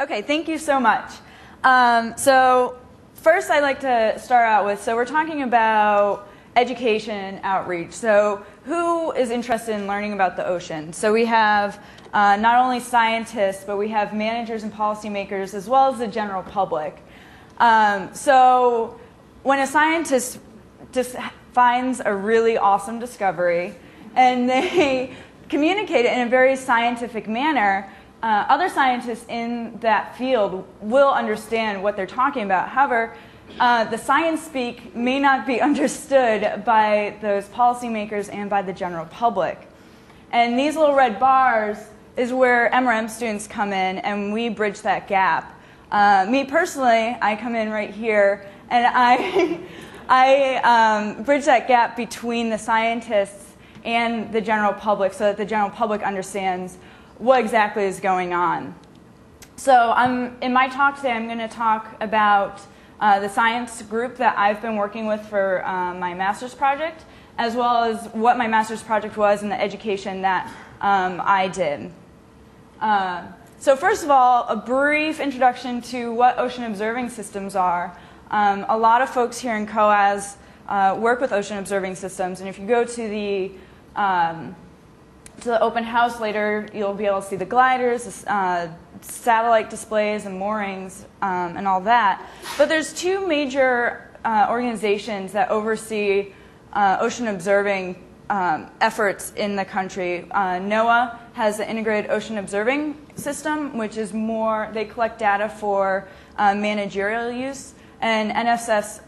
Okay, thank you so much. So first I'd like to start out with, so we're talking about education and outreach. So who is interested in learning about the ocean? So we have not only scientists, but we have managers and policymakers as well as the general public. So when a scientist just finds a really awesome discovery and they communicate it in a very scientific manner, other scientists in that field will understand what they're talking about. However, the science speak may not be understood by those policymakers and by the general public. And these little red bars is where MRM students come in, and we bridge that gap. Me personally, I come in right here, and I bridge that gap between the scientists and the general public so that the general public understands what exactly is going on. So in my talk today, I'm going to talk about the science group that I've been working with for my master's project, as well as what my master's project was and the education that I did. So first of all, a brief introduction to what ocean observing systems are. A lot of folks here in CEOAS work with ocean observing systems, and if you go to the open house later, you'll be able to see the gliders, satellite displays, and moorings, and all that. But there's two major organizations that oversee ocean observing efforts in the country. NOAA has the Integrated Ocean Observing System, which is more, they collect data for managerial use, and NSF's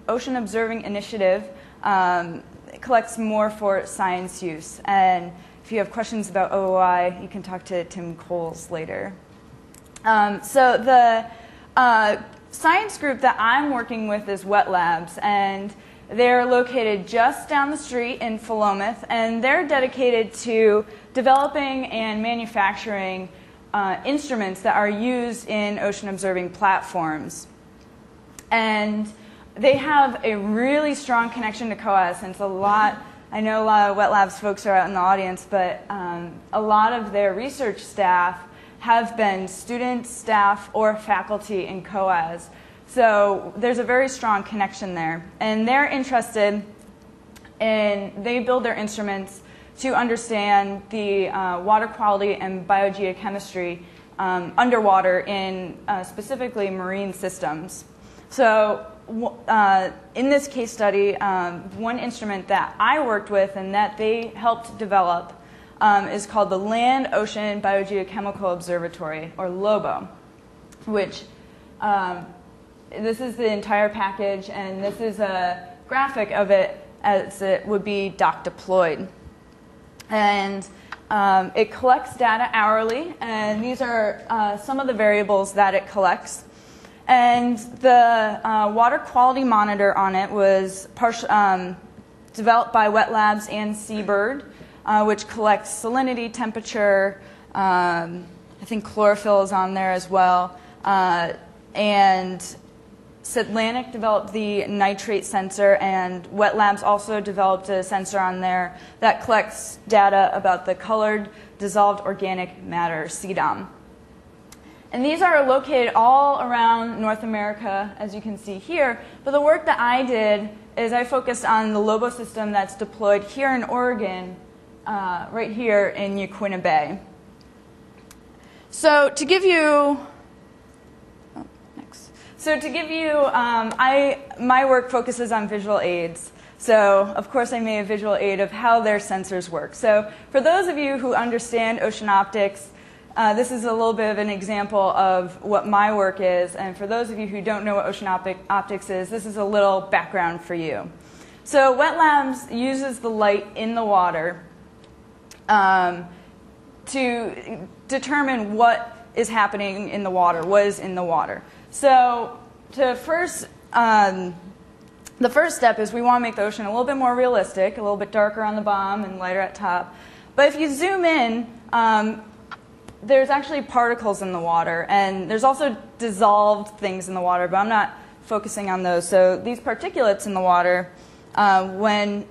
Ocean Observing Initiative collects more for science use. And if you have questions about OOI, you can talk to Tim Coles later. So the science group that I'm working with is Wet Labs, and they're located just down the street in Philomath, and they're dedicated to developing and manufacturing instruments that are used in ocean observing platforms. And they have a really strong connection to CEOAS, and it's a lot. I know a lot of Wet Labs folks are out in the audience, but a lot of their research staff have been students, staff, or faculty in CEOAS. So there's a very strong connection there. And they're interested in, they build their instruments to understand the water quality and biogeochemistry underwater in specifically marine systems. So in this case study, one instrument that I worked with and that they helped develop is called the Land Ocean Biogeochemical Observatory, or LOBO, which this is the entire package, and this is a graphic of it as it would be dock deployed. And it collects data hourly, and these are some of the variables that it collects. And the water quality monitor on it was developed by Wet Labs and Seabird, which collects salinity, temperature, I think chlorophyll is on there as well. And Sedlanic developed the nitrate sensor, and Wet Labs also developed a sensor on there that collects data about the colored dissolved organic matter, CDOM. And these are located all around North America, as you can see here. But the work that I did is I focused on the LOBO system that's deployed here in Oregon, right here in Yaquina Bay. So to give you, my work focuses on visual aids. So of course I made a visual aid of how their sensors work. So for those of you who understand ocean optics, this is a little bit of an example of what my work is, and for those of you who don't know what ocean optics is, this is a little background for you. So Wet Labs uses the light in the water to determine what is happening in the water, what is in the water. So the first step is we want to make the ocean a little bit more realistic, a little bit darker on the bottom and lighter at top. But if you zoom in, there's actually particles in the water, and there's also dissolved things in the water, but I'm not focusing on those. So these particulates in the water, when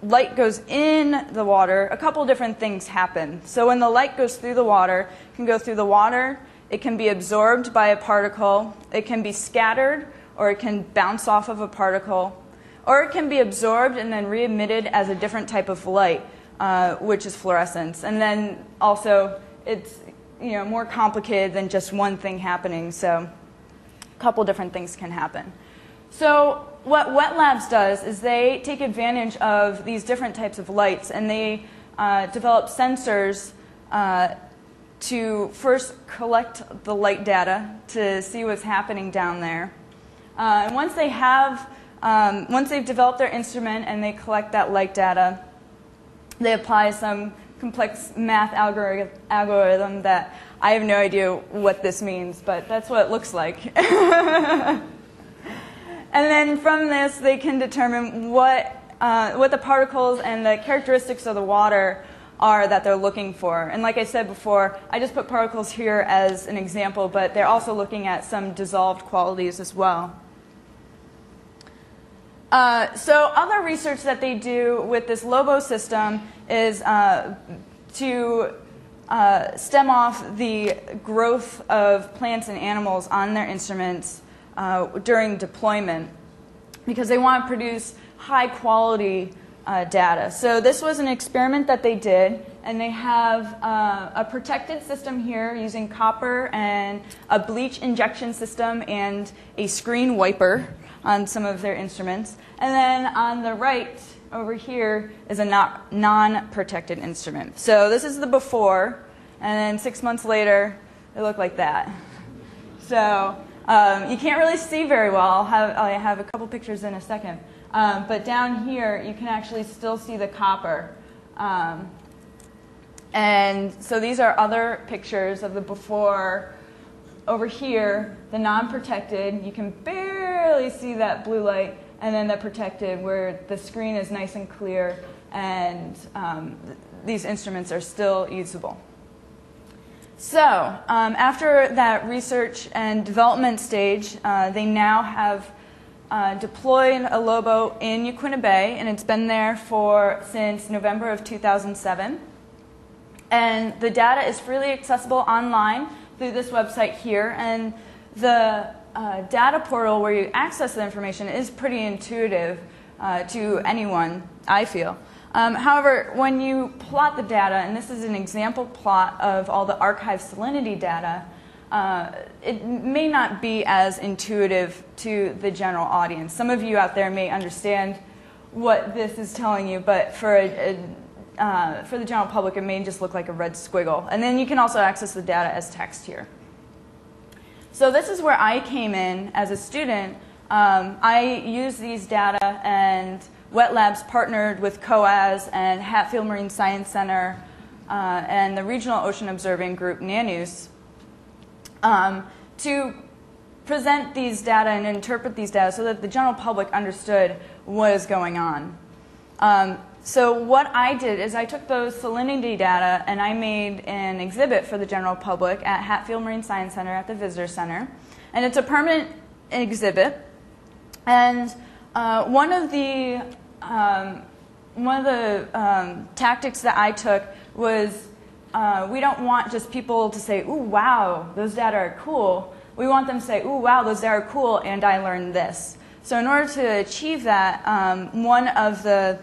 light goes in the water, a couple different things happen. So when the light goes through the water, it can go through the water, It can be absorbed by a particle. It can be scattered, or it can bounce off of a particle. Or it can be absorbed and then re-emitted as a different type of light, which is fluorescence. And then also, it's more complicated than just one thing happening. So a couple different things can happen. So what Wet Labs does is they take advantage of these different types of lights, and they develop sensors to first collect the light data to see what's happening down there. And once they've developed their instrument and they collect that light data, they apply some complex math algorithm that I have no idea what this means, but that's what it looks like. And then from this, they can determine what the particles and the characteristics of the water are that they're looking for. And like I said before, I just put particles here as an example, but they're also looking at some dissolved qualities as well. So other research that they do with this lobo system is to stem off the growth of plants and animals on their instruments during deployment, because they want to produce high quality data. So this was an experiment that they did, and they have a protected system here using copper and a bleach injection system and a screen wiper on some of their instruments. And then on the right over here is a non-protected instrument. So this is the before, and then 6 months later, they look like that. So you can't really see very well. I have a couple pictures in a second. But down here, you can actually still see the copper. And so these are other pictures of the before. Over here, the non-protected, you can barely see that blue light, and then the protected, where the screen is nice and clear, and these instruments are still usable. So after that research and development stage, they now have deployed a lobo in Yaquina Bay, and it's been there since November of 2007. And the data is freely accessible online through this website here, and the data portal where you access the information is pretty intuitive to anyone, I feel. However, when you plot the data, and this is an example plot of all the archive salinity data, it may not be as intuitive to the general audience. Some of you out there may understand what this is telling you, but for the general public, it may just look like a red squiggle. And then you can also access the data as text here. So this is where I came in as a student. I used these data, and Wet Labs partnered with CEOAS and Hatfield Marine Science Center and the Regional Ocean Observing Group, NANUS, to present these data and interpret these data so that the general public understood what is going on. So what I did is I took those salinity data and I made an exhibit for the general public at Hatfield Marine Science Center at the Visitor Center. And it's a permanent exhibit. And one of the tactics that I took was we don't want just people to say, ooh, wow, those data are cool. We want them to say, ooh, wow, those data are cool, and I learned this. So in order to achieve that, one of the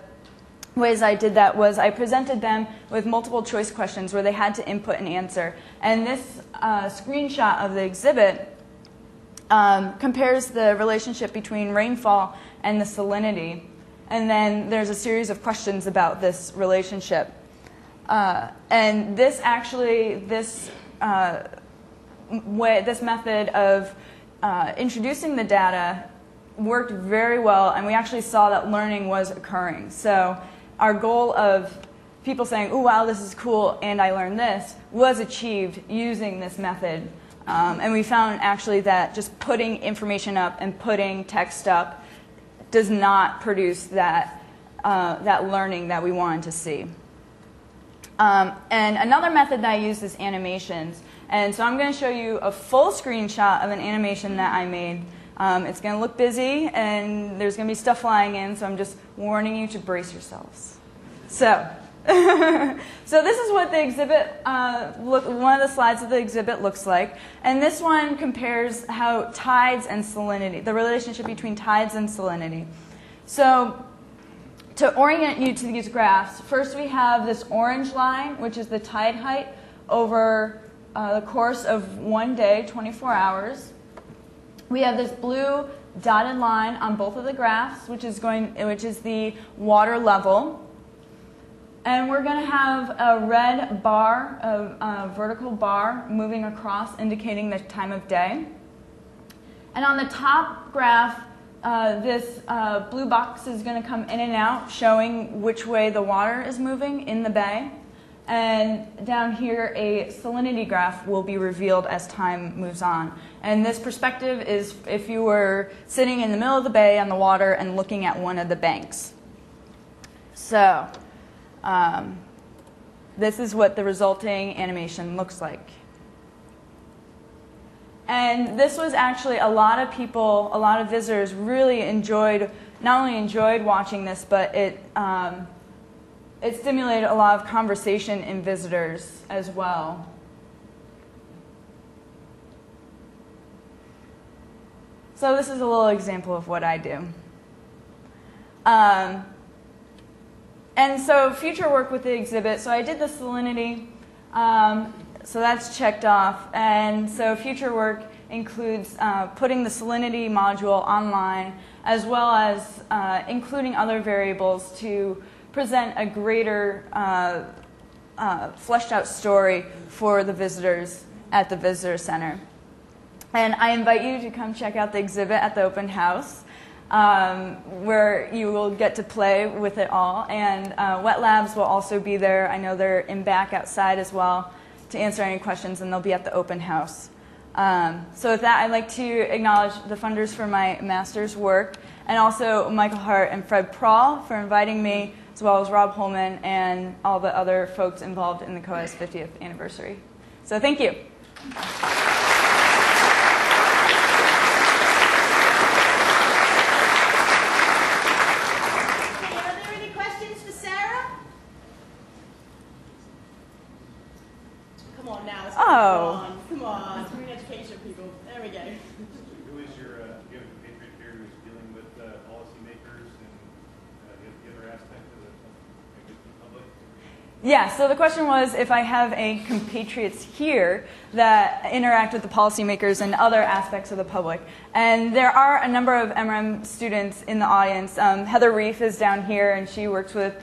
ways I did that was I presented them with multiple choice questions where they had to input an answer. And this screenshot of the exhibit compares the relationship between rainfall and the salinity. And then there's a series of questions about this relationship. And this method of introducing the data worked very well, and we actually saw that learning was occurring. So our goal of people saying, "Oh wow, this is cool," and I learned this, was achieved using this method. And we found actually that just putting information up and putting text up does not produce that learning that we wanted to see. And another method that I use is animations. And so I'm going to show you a full screenshot of an animation that I made. It's going to look busy, and there's going to be stuff flying in, so I'm just warning you to brace yourselves. So So this is what the exhibit, one of the slides of the exhibit looks like. And this one compares how tides and salinity, the relationship between tides and salinity. So to orient you to these graphs, first we have this orange line, which is the tide height over the course of one day, 24 hours. We have this blue dotted line on both of the graphs, which is the water level. And we're going to have a red bar, a vertical bar moving across, indicating the time of day. And on the top graph, this blue box is going to come in and out, showing which way the water is moving in the bay. And down here, a salinity graph will be revealed as time moves on. And this perspective is if you were sitting in the middle of the bay on the water and looking at one of the banks. So this is what the resulting animation looks like. And this was actually a lot of people, a lot of visitors really not only enjoyed watching this, but it stimulated a lot of conversation in visitors as well. So this is a little example of what I do. And so future work with the exhibit, so I did the salinity, so that's checked off. And so future work includes putting the salinity module online, as well as including other variables to present a greater fleshed out story for the visitors at the visitor center. And I invite you to come check out the exhibit at the open house, where you will get to play with it all. And Wet Labs will also be there. I know they're in back outside as well to answer any questions, and they'll be at the open house. So with that, I'd like to acknowledge the funders for my master's work, and also Michael Hart and Fred Prawl for inviting me, as well as Rob Holman and all the other folks involved in the CEOAS 50th anniversary. So thank you. Oh. Come on. We're in education, people. There we go. Who is your, you have a compatriot here who's dealing with policymakers and the other aspect of the public? Yeah, so the question was if I have any compatriots here that interact with the policymakers and other aspects of the public. And there are a number of MRM students in the audience. Heather Reef is down here, and she works with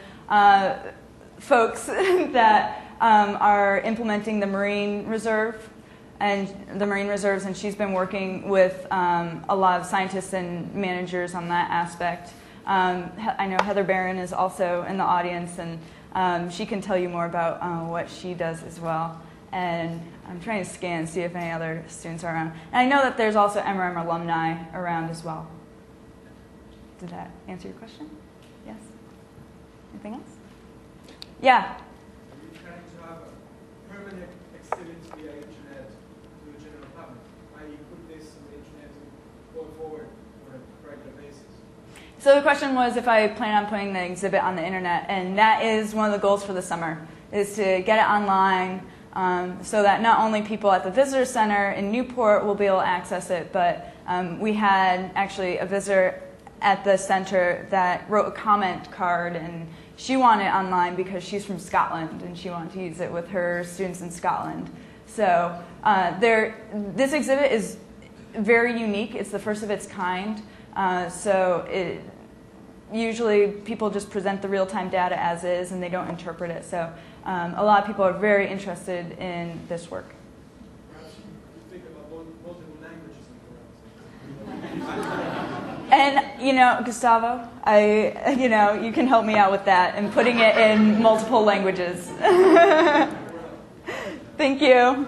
folks that are implementing the marine reserve and the marine reserves, and she's been working with a lot of scientists and managers on that aspect. I know Heather Barron is also in the audience, and she can tell you more about what she does as well. And I'm trying to scan and see if any other students are around. And I know that there's also MRM alumni around as well. Did that answer your question? Yes? Anything else? Yeah? Permanent exhibits via internet to the general public, i.e. put this on the internet and go forward on a regular basis? So the question was if I plan on putting the exhibit on the internet, and that is one of the goals for the summer, is to get it online so that not only people at the visitor center in Newport will be able to access it, but we had actually a visitor at the center that wrote a comment card, and she wanted it online because she's from Scotland and she wanted to use it with her students in Scotland. So this exhibit is very unique. It's the first of its kind. Usually people just present the real-time data as is and they don't interpret it. So a lot of people are very interested in this work. Perhaps you think about multiple languages. And, Gustavo, you can help me out with that and putting it in multiple languages. Thank you.